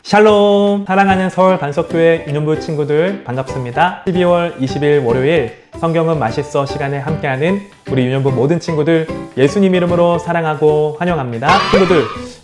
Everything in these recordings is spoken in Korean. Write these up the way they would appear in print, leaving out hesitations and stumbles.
샬롬! 사랑하는 서울 반석교회 유년부 친구들 반갑습니다. 12월 20일 월요일 성경은 맛있어 시간에 함께하는 우리 유년부 모든 친구들 예수님 이름으로 사랑하고 환영합니다.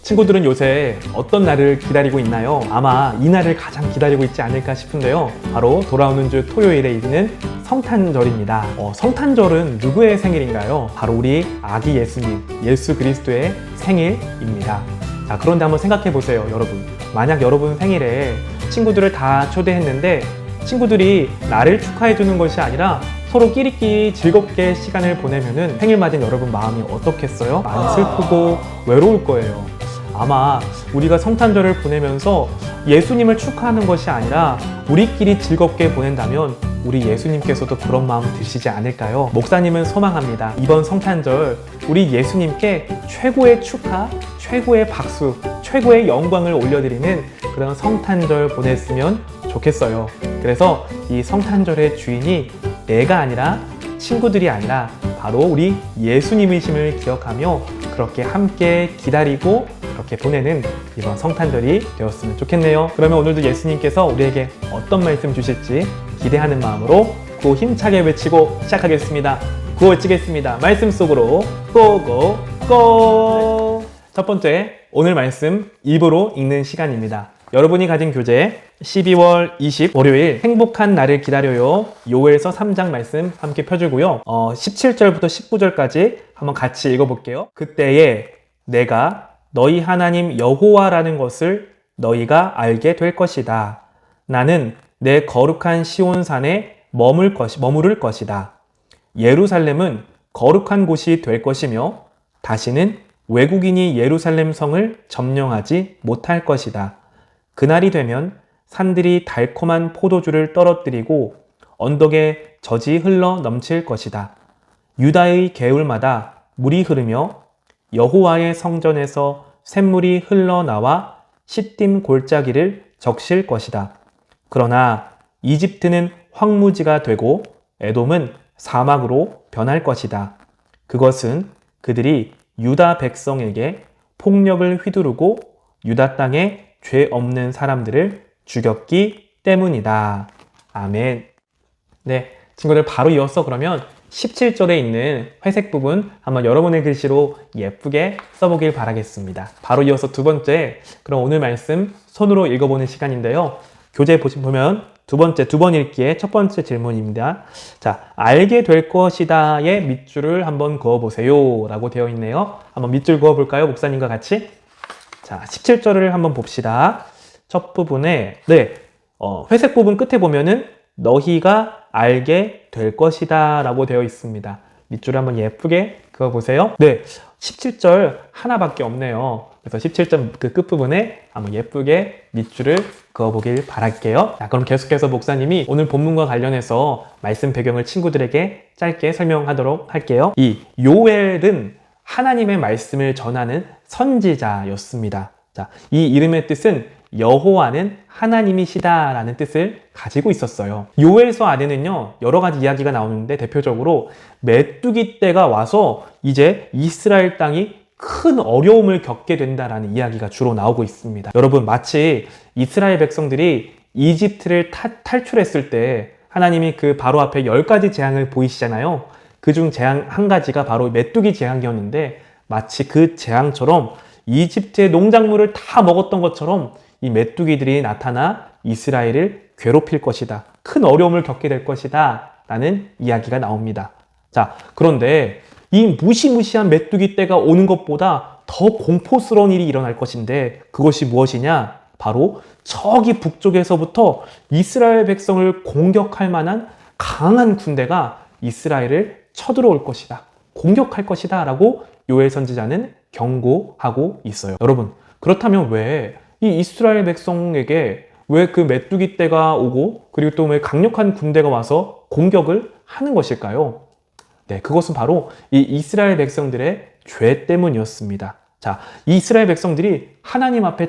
친구들은 요새 어떤 날을 기다리고 있나요? 아마 이 날을 가장 기다리고 있지 않을까 싶은데요. 바로 돌아오는 주 토요일에 있는 성탄절입니다. 성탄절은 누구의 생일인가요? 바로 우리 아기 예수님, 예수 그리스도의 생일입니다. 자, 그런데 한번 생각해 보세요, 여러분. 만약 여러분 생일에 친구들을 다 초대했는데 친구들이 나를 축하해 주는 것이 아니라 서로 끼리끼리 즐겁게 시간을 보내면은 생일 맞은 여러분 마음이 어떻겠어요? 많이 슬프고 외로울 거예요. 아마 우리가 성탄절을 보내면서 예수님을 축하하는 것이 아니라 우리끼리 즐겁게 보낸다면 우리 예수님께서도 그런 마음 드시지 않을까요? 목사님은 소망합니다. 이번 성탄절 우리 예수님께 최고의 축하, 최고의 박수, 최고의 영광을 올려드리는 그런 성탄절 보냈으면 좋겠어요. 그래서 이 성탄절의 주인이 내가 아니라 친구들이 아니라 바로 우리 예수님이심을 기억하며 그렇게 함께 기다리고 그렇게 보내는 이번 성탄절이 되었으면 좋겠네요. 그러면 오늘도 예수님께서 우리에게 어떤 말씀 주실지 기대하는 마음으로 구호 힘차게 외치고 시작하겠습니다. 구호 외치겠습니다. 말씀 속으로 고고고! 첫 번째, 오늘 말씀 입으로 읽는 시간입니다. 여러분이 가진 교재 12월 20 월요일 행복한 날을 기다려요. 요엘서 3장 말씀 함께 펴주고요. 17절부터 19절까지 한번 같이 읽어볼게요. 그때에 내가 너희 하나님 여호와라는 것을 너희가 알게 될 것이다. 나는 내 거룩한 시온산에 머무를 것이다. 예루살렘은 거룩한 곳이 될 것이며 다시는 외국인이 예루살렘 성을 점령하지 못할 것이다. 그날이 되면 산들이 달콤한 포도주를 떨어뜨리고 언덕에 젖이 흘러 넘칠 것이다. 유다의 개울마다 물이 흐르며 여호와의 성전에서 샘물이 흘러나와 시딤 골짜기를 적실 것이다. 그러나 이집트는 황무지가 되고 에돔은 사막으로 변할 것이다. 그것은 그들이 유다 백성에게 폭력을 휘두르고 유다 땅에 죄 없는 사람들을 죽였기 때문이다. 아멘. 네, 친구들 바로 이어서 그러면 17절에 있는 회색 부분 한번 여러분의 글씨로 예쁘게 써보길 바라겠습니다. 바로 이어서 두 번째, 그럼 오늘 말씀 손으로 읽어보는 시간인데요. 교재 보면 두 번 읽기에 첫 번째 질문입니다. 자, 알게 될 것이다의 밑줄을 한번 그어보세요 라고 되어 있네요. 한번 밑줄 그어볼까요? 목사님과 같이. 자, 17절을 한번 봅시다. 첫 부분에, 회색 부분 끝에 보면은 너희가 알게 될 것이다 라고 되어 있습니다. 밑줄을 한번 예쁘게 그어보세요. 네, 17절 하나밖에 없네요. 그래서 17절 그 끝부분에 한번 예쁘게 밑줄을 그어보길 바랄게요. 자, 그럼 계속해서 목사님이 오늘 본문과 관련해서 말씀 배경을 친구들에게 짧게 설명하도록 할게요. 이 요엘은 하나님의 말씀을 전하는 선지자였습니다. 자, 이 이름의 뜻은 여호와는 하나님이시다 라는 뜻을 가지고 있었어요. 요엘서 안에는요, 여러 가지 이야기가 나오는데 대표적으로 메뚜기 떼가 와서 이제 이스라엘 땅이 큰 어려움을 겪게 된다라는 이야기가 주로 나오고 있습니다. 여러분, 마치 이스라엘 백성들이 이집트를 탈출했을 때 하나님이 그 바로 앞에 10가지 재앙을 보이시잖아요. 그중 재앙 한 가지가 바로 메뚜기 재앙이었는데 마치 그 재앙처럼 이집트의 농작물을 다 먹었던 것처럼 이 메뚜기들이 나타나 이스라엘을 괴롭힐 것이다. 큰 어려움을 겪게 될 것이다. 라는 이야기가 나옵니다. 자, 그런데 이 무시무시한 메뚜기 떼가 오는 것보다 더 공포스러운 일이 일어날 것인데 그것이 무엇이냐? 바로 저기 북쪽에서부터 이스라엘 백성을 공격할 만한 강한 군대가 이스라엘을 쳐들어올 것이다. 공격할 것이다. 라고 요엘 선지자는 경고하고 있어요. 여러분, 그렇다면 왜 이 이스라엘 백성에게 왜 그 메뚜기 떼가 오고 그리고 또 왜 강력한 군대가 와서 공격을 하는 것일까요? 네, 그것은 바로 이 이스라엘 백성들의 죄 때문이었습니다. 자, 이 이스라엘 백성들이 하나님 앞에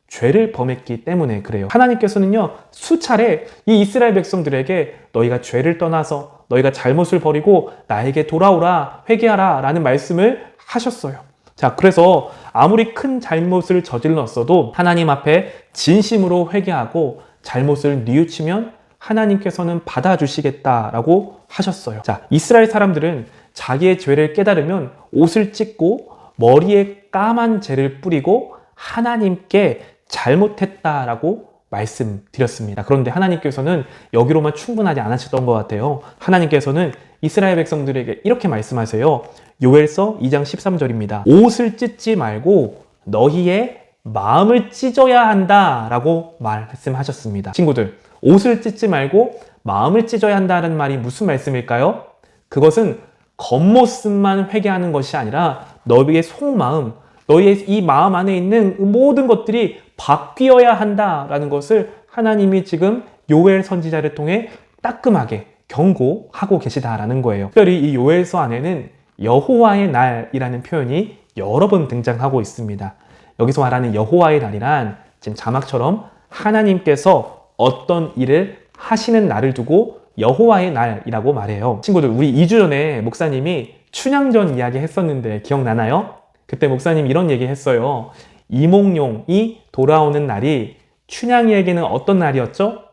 죄를 범했기 때문에 그래요. 하나님께서는요, 수차례 이 이스라엘 백성들에게 너희가 죄를 떠나서 너희가 잘못을 버리고 나에게 돌아오라, 회개하라 라는 말씀을 하셨어요. 자, 그래서 아무리 큰 잘못을 저질렀어도 하나님 앞에 진심으로 회개하고 잘못을 뉘우치면 하나님께서는 받아주시겠다라고 하셨어요. 자, 이스라엘 사람들은 자기의 죄를 깨달으면 옷을 찢고 머리에 까만 재를 뿌리고 하나님께 잘못했다라고 말씀드렸습니다. 그런데 하나님께서는 여기로만 충분하지 않으셨던 것 같아요. 하나님께서는 이스라엘 백성들에게 이렇게 말씀하세요. 요엘서 2장 13절입니다. 옷을 찢지 말고 너희의 마음을 찢어야 한다라고 말씀하셨습니다. 친구들, 옷을 찢지 말고 마음을 찢어야 한다는 말이 무슨 말씀일까요? 그것은 겉모습만 회개하는 것이 아니라 너희의 속마음, 너희의 이 마음 안에 있는 모든 것들이 바뀌어야 한다라는 것을 하나님이 지금 요엘 선지자를 통해 따끔하게 경고하고 계시다라는 거예요. 특별히 이 요엘서 안에는 여호와의 날이라는 표현이 여러 번 등장하고 있습니다. 여기서 말하는 여호와의 날이란 지금 자막처럼 하나님께서 어떤 일을 하시는 날을 두고 여호와의 날이라고 말해요. 친구들, 우리 2주 전에 목사님이 춘향전 이야기 했었는데 기억나나요? 그때 목사님이 이런 얘기 했어요. 이몽룡이 돌아오는 날이 춘향이에게는 어떤 날이었죠?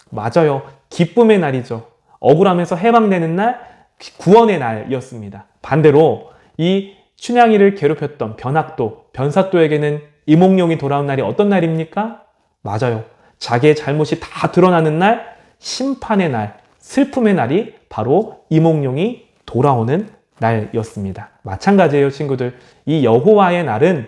맞아요. 기쁨의 날이죠. 억울함에서 해방되는 날, 구원의 날이었습니다. 반대로 이 춘향이를 괴롭혔던 변학도, 변사또에게는 이몽룡이 돌아온 날이 어떤 날입니까? 맞아요. 자기의 잘못이 다 드러나는 날, 심판의 날, 슬픔의 날이 바로 이몽룡이 돌아오는 날이었습니다. 마찬가지예요, 친구들. 이 여호와의 날은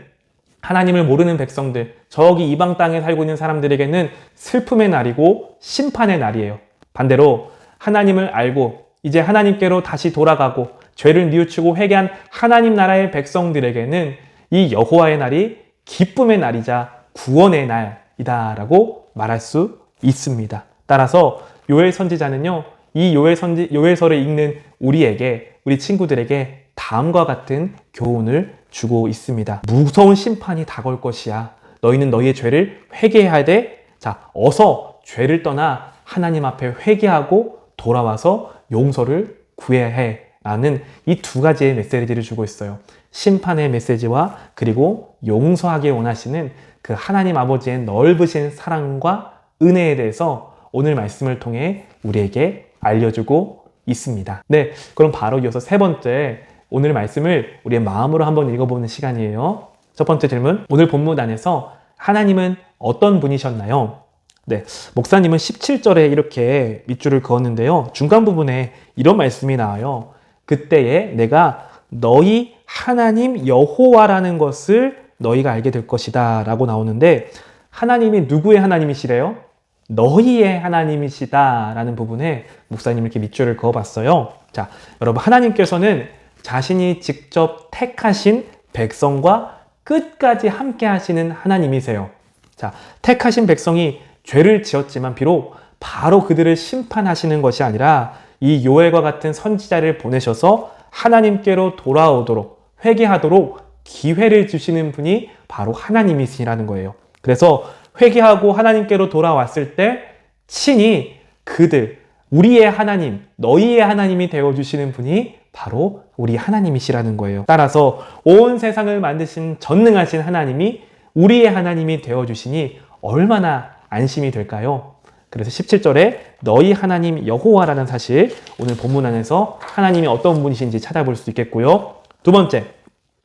하나님을 모르는 백성들, 저기 이방 땅에 살고 있는 사람들에게는 슬픔의 날이고 심판의 날이에요. 반대로 하나님을 알고 이제 하나님께로 다시 돌아가고 죄를 뉘우치고 회개한 하나님 나라의 백성들에게는 이 여호와의 날이 기쁨의 날이자 구원의 날이다라고 말할 수 있습니다. 따라서 요엘 선지자는요, 이 요엘서를 읽는 우리에게, 우리 친구들에게 다음과 같은 교훈을 주고 있습니다. 무서운 심판이 다가올 것이야. 너희는 너희의 죄를 회개해야 돼. 자, 어서 죄를 떠나 하나님 앞에 회개하고 돌아와서 용서를 구해야 해. 라는 이 두 가지의 메시지를 주고 있어요. 심판의 메시지와 그리고 용서하길 원하시는 그 하나님 아버지의 넓으신 사랑과 은혜에 대해서 오늘 말씀을 통해 우리에게 알려주고 있습니다. 네, 그럼 바로 이어서 세 번째 오늘 말씀을 우리의 마음으로 한번 읽어보는 시간이에요. 첫 번째 질문, 오늘 본문 안에서 하나님은 어떤 분이셨나요? 네, 목사님은 17절에 이렇게 밑줄을 그었는데요. 중간 부분에 이런 말씀이 나와요. 그때에 내가 너희 하나님 여호와라는 것을 너희가 알게 될 것이다 라고 나오는데, 하나님이 누구의 하나님이시래요? 너희의 하나님이시다 라는 부분에 목사님이 이렇게 밑줄을 그어봤어요. 자, 여러분, 하나님께서는 자신이 직접 택하신 백성과 끝까지 함께 하시는 하나님이세요. 자, 택하신 백성이 죄를 지었지만 비록 바로 그들을 심판하시는 것이 아니라 이 요엘과 같은 선지자를 보내셔서 하나님께로 돌아오도록, 회개하도록 기회를 주시는 분이 바로 하나님이시라는 거예요. 그래서 회개하고 하나님께로 돌아왔을 때 친히 그들, 우리의 하나님, 너희의 하나님이 되어주시는 분이 바로 우리 하나님이시라는 거예요. 따라서 온 세상을 만드신 전능하신 하나님이 우리의 하나님이 되어주시니 얼마나 안심이 될까요? 그래서 17절에 너희 하나님 여호와라는 사실, 오늘 본문 안에서 하나님이 어떤 분이신지 찾아볼 수 있겠고요. 두 번째,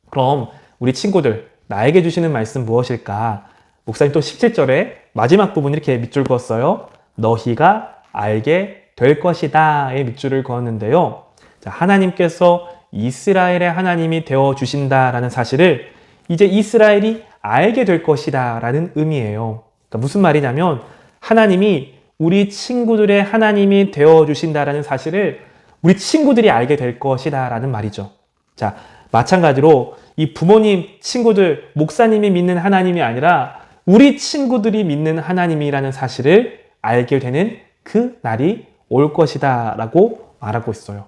그럼 우리 친구들, 나에게 주시는 말씀 무엇일까? 목사님 또 17절에 마지막 부분 이렇게 밑줄 그었어요. 너희가 알게 될 것이다의 밑줄을 그었는데요. 자, 하나님께서 이스라엘의 하나님이 되어주신다라는 사실을 이제 이스라엘이 알게 될 것이다 라는 의미예요. 그러니까 무슨 말이냐면 하나님이 우리 친구들의 하나님이 되어주신다라는 사실을 우리 친구들이 알게 될 것이다 라는 말이죠. 자, 마찬가지로 이 부모님, 친구들, 목사님이 믿는 하나님이 아니라 우리 친구들이 믿는 하나님이라는 사실을 알게 되는 그 날이 올 것이다 라고 말하고 있어요.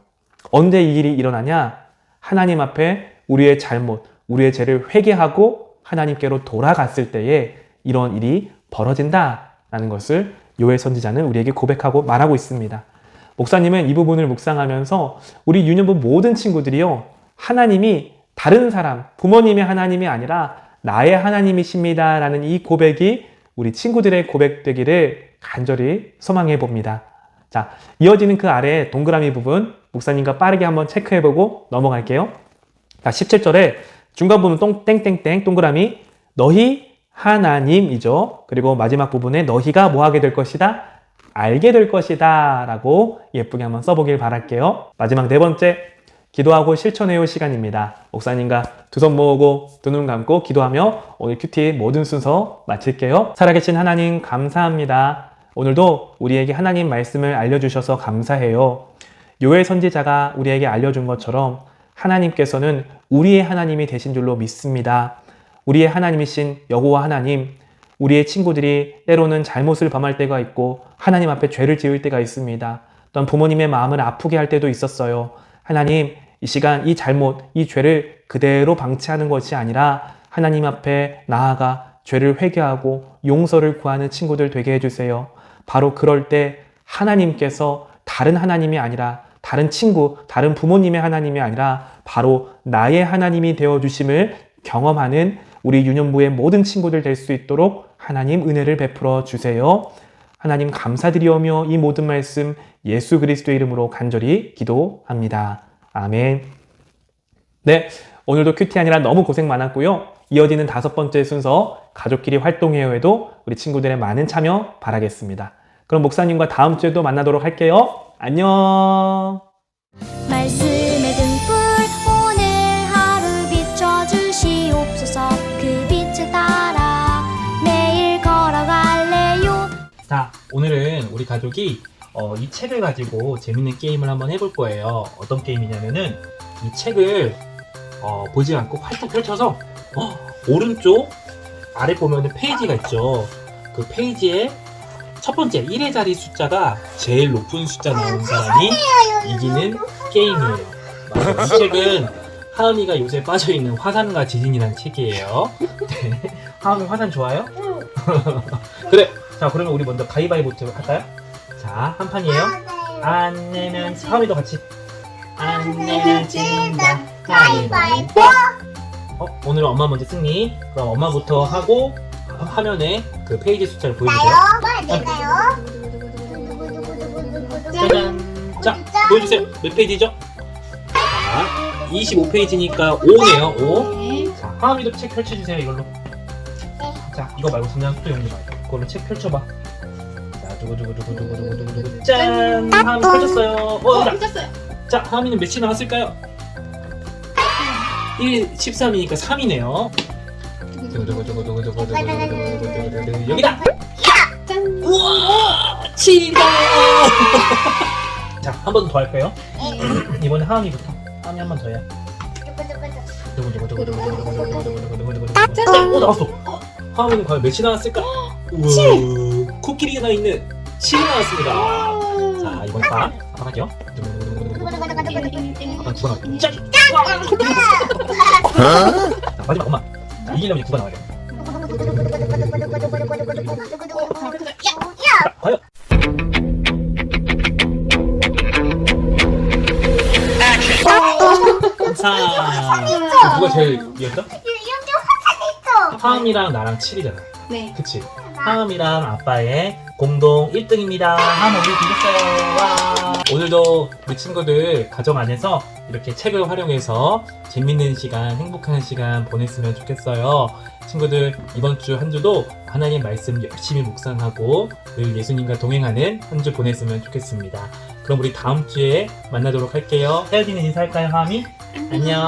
언제 이 일이 일어나냐? 하나님 앞에 우리의 잘못, 우리의 죄를 회개하고 하나님께로 돌아갔을 때에 이런 일이 벌어진다라는 것을 요엘 선지자는 우리에게 고백하고 말하고 있습니다. 목사님은 이 부분을 묵상하면서 우리 유년부 모든 친구들이요, 하나님이 다른 사람, 부모님의 하나님이 아니라 나의 하나님이십니다 라는 이 고백이 우리 친구들의 고백되기를 간절히 소망해 봅니다. 자, 이어지는 그 아래 동그라미 부분 목사님과 빠르게 한번 체크해보고 넘어갈게요. 자, 17절에 중간 부분 땡땡땡 동그라미 너희 하나님이죠. 그리고 마지막 부분에 너희가 뭐 하게 될 것이다? 알게 될 것이다 라고 예쁘게 한번 써보길 바랄게요. 마지막 네 번째, 기도하고 실천해요 시간입니다. 목사님과 두 손 모으고 두 눈 감고 기도하며 오늘 큐티 모든 순서 마칠게요. 살아계신 하나님 감사합니다. 오늘도 우리에게 하나님 말씀을 알려주셔서 감사해요. 요엘 선지자가 우리에게 알려준 것처럼 하나님께서는 우리의 하나님이 되신 줄로 믿습니다. 우리의 하나님이신 여호와 하나님, 우리의 친구들이 때로는 잘못을 범할 때가 있고 하나님 앞에 죄를 지을 때가 있습니다. 또한 부모님의 마음을 아프게 할 때도 있었어요. 하나님, 이 시간 이 잘못, 이 죄를 그대로 방치하는 것이 아니라 하나님 앞에 나아가 죄를 회개하고 용서를 구하는 친구들 되게 해주세요. 바로 그럴 때 하나님께서 다른 하나님이 아니라 다른 친구, 다른 부모님의 하나님이 아니라 바로 나의 하나님이 되어주심을 경험하는 우리 유년부의 모든 친구들 될 수 있도록 하나님 은혜를 베풀어 주세요. 하나님 감사드리오며 이 모든 말씀 예수 그리스도의 이름으로 간절히 기도합니다. 아멘. 네, 오늘도 큐티 아니라 너무 고생 많았고요. 이어지는 다섯 번째 순서 가족끼리 활동해요에도 우리 친구들의 많은 참여 바라겠습니다. 그럼 목사님과 다음 주에도 만나도록 할게요. 안녕. 말씀의 등불 오늘 하루 비춰주시옵소서. 그 빛을 따라 매일 걸어갈래요. 자, 오늘은 우리 가족이 이 책을 가지고 재밌는 게임을 한번 해볼 거예요. 어떤 게임이냐면은 이 책을 보지 않고 활짝 펼쳐서 오른쪽 아래 보면은 페이지가 있죠. 그 페이지에 첫 번째 1의 자리 숫자가 제일 높은 숫자 나온 사람이 이기는 게임이에요. 이 책은 하은이가 요새 빠져있는 화산과 지진이라는 책이에요. 네. 하은이 화산 좋아요? 그래. 자, 그러면 우리 먼저 가위바위보부터 할까요? 자, 한 판이에요. 안 내면 하은이도 같이. 안 내면 진다. 가위바위보. 오늘은 엄마 먼저 승리. 그럼 엄마부터 하고 화면에 그 페이지 숫자를 보여주세요. 짜잔. 자, 보여주세요. 몇 페이지죠? 자, 25페이지니까 5네요. 5. 자, 하은이도 책 펼쳐주세요. 이걸로. 자, 이거 말고 그냥 또 용기 말고 그걸로 책 펼쳐봐. 자, 두구두구두구두구두구두구 짠! 하은이 펼쳤어요. 펼쳤어요. 자, 하은이는 몇이 나왔을까요? 1, 13이니까 3이네요. 여기다! 짠. 우와! 7이다! 자, 한 번 더 할까요? 이번에 하은이부터. 하은이 한 번 더 해요. 짠! 나왔어! 하은이는 과연 몇이 나왔을까? 우와! 코끼리가 있는 7이 나왔습니다. 자, 이번 판 한번 할게요. 한번 두번 할게요. 짠! 자, 마지막 엄마. 자, 이기려면 9가 나와야 돼. 자, 과연! 자, 누가 제일 이겼죠? 하은이랑 나랑 7이잖아. 네. 그치? 하은이랑 아빠의 공동 1등입니다. 하은 오늘 이겼어요. 와. 오늘도 우리 친구들 가정 안에서 이렇게 책을 활용해서 재밌는 시간, 행복한 시간 보냈으면 좋겠어요. 친구들 이번 주 한 주도 하나님 말씀 열심히 묵상하고 늘 예수님과 동행하는 한 주 보냈으면 좋겠습니다. 그럼 우리 다음 주에 만나도록 할게요. 헤어지는 인사할까요, 하은이? 안녕.